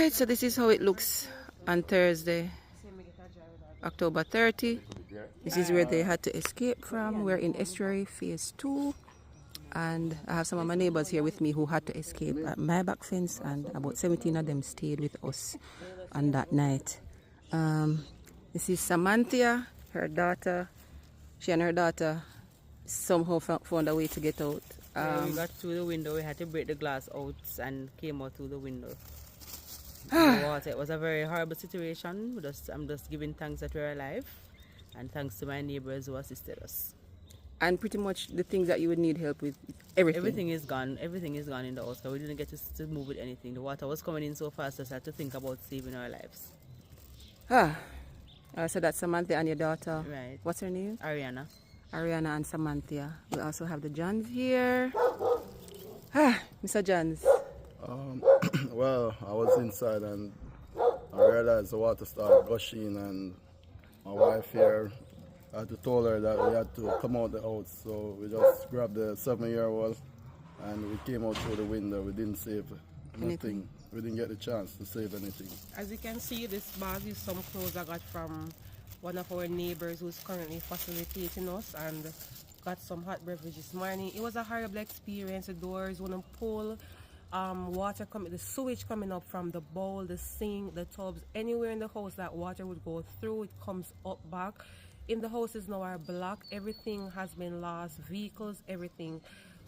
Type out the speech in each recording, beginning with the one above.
Right, so this is how it looks on Thursday, October 30. This is where they had to escape from. We're in estuary phase 2. And I have some of my neighbors here with me who had to escape at my back fence, and about 17 of them stayed with us on that night. This is Samantha, her daughter. She and her daughter somehow found a way to get out. We got through the window. We had to break the glass out and came out through the window. Water. It was a very horrible situation. I'm just giving thanks that we're alive, and thanks to my neighbors who assisted us. And pretty much the things that you would need help with, everything. Everything is gone. Everything is gone in the house. So we didn't get to move with anything. The water was coming in so fast, I had to think about saving our lives. So that's Samantha and your daughter. Right. What's her name? Ariana. Ariana and Samantha. We also have the Johns here. Mr. Johns. Well, I was inside and I realized the water started gushing, and my wife here, I had to tell her that we had to come out the house. So we just grabbed the 7-year-old and we came out through the window. We didn't save nothing. We didn't get the chance to save anything. As you can see, this bag is some clothes I got from one of our neighbors who's currently facilitating us, and got some hot beverage this morning. It was a horrible experience. The doors wouldn't pull. Water coming, the sewage coming up from the bowl, the sink, the tubs, anywhere in the house that water would go through, it comes up back. In the houses now are blocked. Everything has been lost, vehicles, everything.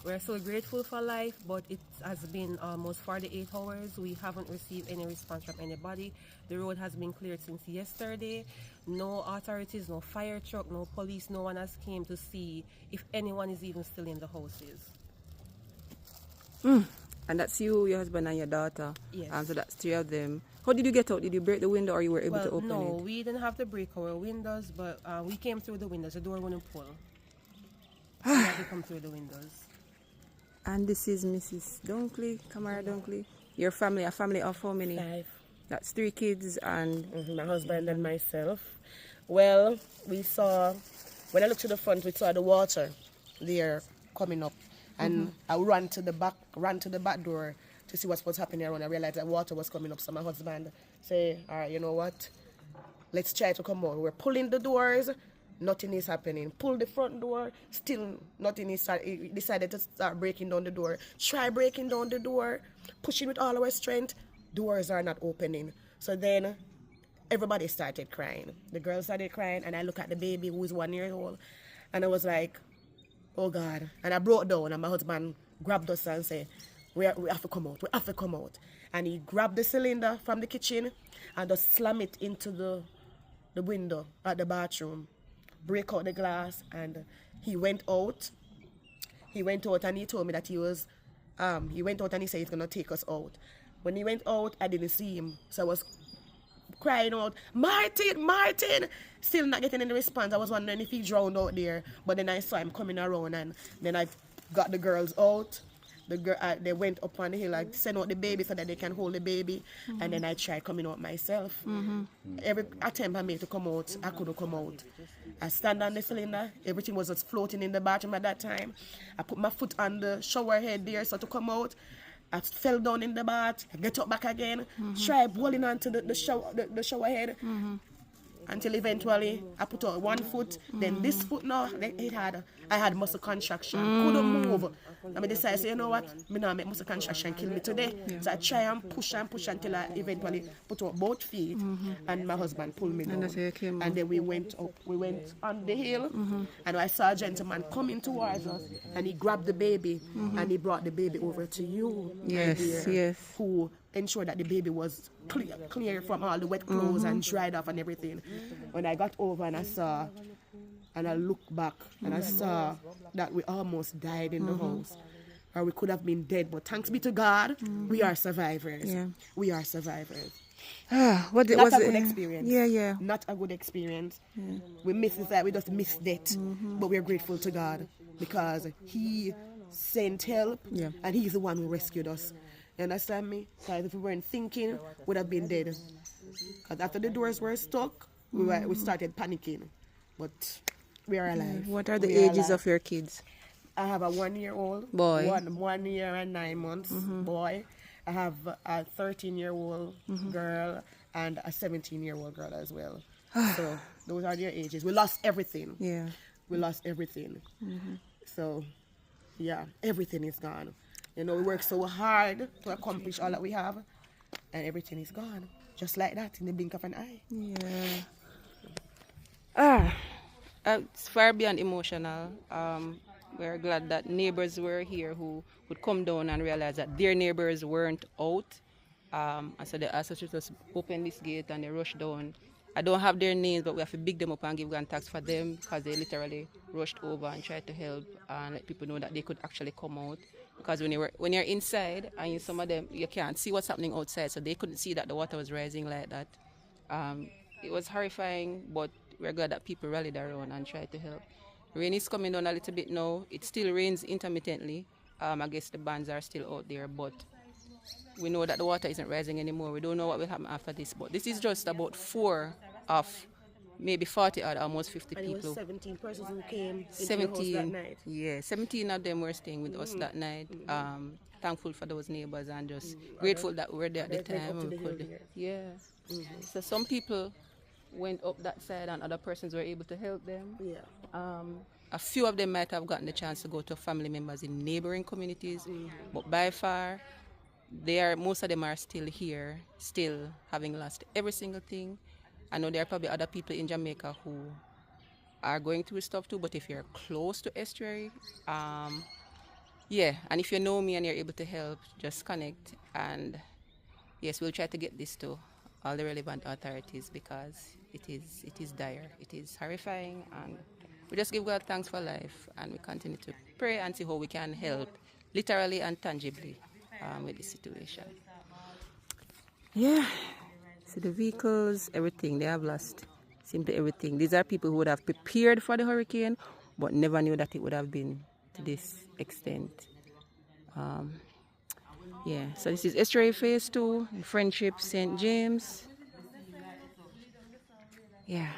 We're so grateful for life, but it has been almost 48 hours. We haven't received any response from anybody. The road has been cleared since yesterday. No authorities, no fire truck, no police, no one has came to see if anyone is even still in the houses. And that's you, your husband, and your daughter. Yes. So that's 3 of them. How did you get out? Did you break the window, or you were able to open it? No, we didn't have to break our windows, but we came through the windows. The door wouldn't pull. We had to come through the windows. And this is Mrs. Dunkley, Kamara Dunkley. Your family, a family of how many? 5. That's 3 kids and... My husband and myself. Well, we saw, when I looked to the front, we saw the water there coming up. And I ran to the back door to see what's happening around. I realized that water was coming up. So my husband said, all right, you know what? Let's try to come out. We're pulling the doors. Nothing is happening. Pull the front door. Still nothing is. He decided to start breaking down the door. Try breaking down the door. Pushing with all our strength. Doors are not opening. So then everybody started crying. The girl started crying, and I look at the baby who is 1 year old, and I was like, oh God. And I broke down, and my husband grabbed us and said, we have to come out. We have to come out. And he grabbed the cylinder from the kitchen and just slam it into the window at the bathroom. Break out the glass, and he went out. He went out and he told me that he went out and he said he's going to take us out. When he went out, I didn't see him. So I was crying out, Martin! Still not getting any response. I was wondering if he drowned out there. But then I saw him coming around, and then I got the girls out. They went up on the hill. I sent out the baby so that they can hold the baby. And then I tried coming out myself. Every attempt I made to come out, I couldn't come out. I stand on the cylinder. Everything was just floating in the bathroom at that time. I put my foot on the shower head there so to come out. I fell down in the bath. I get up back again. Try holding on to the shower head. Until eventually I put out one foot, then this foot now, I had muscle contraction, couldn't move. I decided, say, you know what, I not make muscle contraction kill me today. So I try and push until I eventually put out both feet, and my husband pulled me down. And then we went up, we went on the hill, and I saw a gentleman coming towards us, and he grabbed the baby, and he brought the baby over to you, who ensured that the baby was clear from all the wet clothes and dried off and everything. When I got over and I saw, and I looked back and I saw that we almost died in the house, or we could have been dead. But thanks be to God, we are survivors. Yeah. We are survivors. Not a good experience. Yeah. Not a good experience. Yeah. We missed this, we just missed death. But we're grateful to God because He sent help, and He's the one who rescued us. You understand me? Because if we weren't thinking, we would have been dead. Because after the doors were stuck, we started panicking. But we are alive. What are the ages of your kids? I have a 1 year old boy, 1 year and 9 months boy, I have a 13-year-old girl and a 17-year-old girl as well. So those are their ages. We lost everything. Yeah. We lost everything. So, yeah, everything is gone. You know, we work so hard to accomplish all that we have, and everything is gone. Just like that, in the blink of an eye. Yeah. It's far beyond emotional. We're glad that neighbors were here who would come down and realize that their neighbors weren't out. And so they asked us to just open this gate and they rushed down. I don't have their names, but we have to big them up and give God thanks for them because they literally rushed over and tried to help and let people know that they could actually come out. Because when you're inside and some of them, you can't see what's happening outside, so they couldn't see that the water was rising like that. It was horrifying, but we're glad that people rallied around and tried to help. Rain is coming down a little bit now. It still rains intermittently. I guess the bands are still out there, but we know that the water isn't rising anymore. We don't know what will happen after this, but this is just about 4 of maybe 40 or almost 50 And it people. was 17 persons who came into the house that night. Yeah, 17 of them were staying with us that night. Thankful for those neighbors and just grateful that we were there at the Others went time. up to We the hill could, there. yeah. So some people went up that side and other persons were able to help them. Yeah. A few of them might have gotten the chance to go to family members in neighboring communities, but by far, most of them are still here, still having lost every single thing. I know there are probably other people in Jamaica who are going through stuff too, but if you're close to estuary, yeah, and if you know me and you're able to help, just connect. And yes, we'll try to get this to all the relevant authorities because it is dire, it is horrifying, and we just give God thanks for life, and we continue to pray and see how we can help, literally and tangibly, with this situation. Yeah, so the vehicles, everything, they have lost simply everything. These are people who would have prepared for the hurricane, but never knew that it would have been to this extent. Yeah, so this is Estuary Phase 2, Friendship, St. James. Yeah.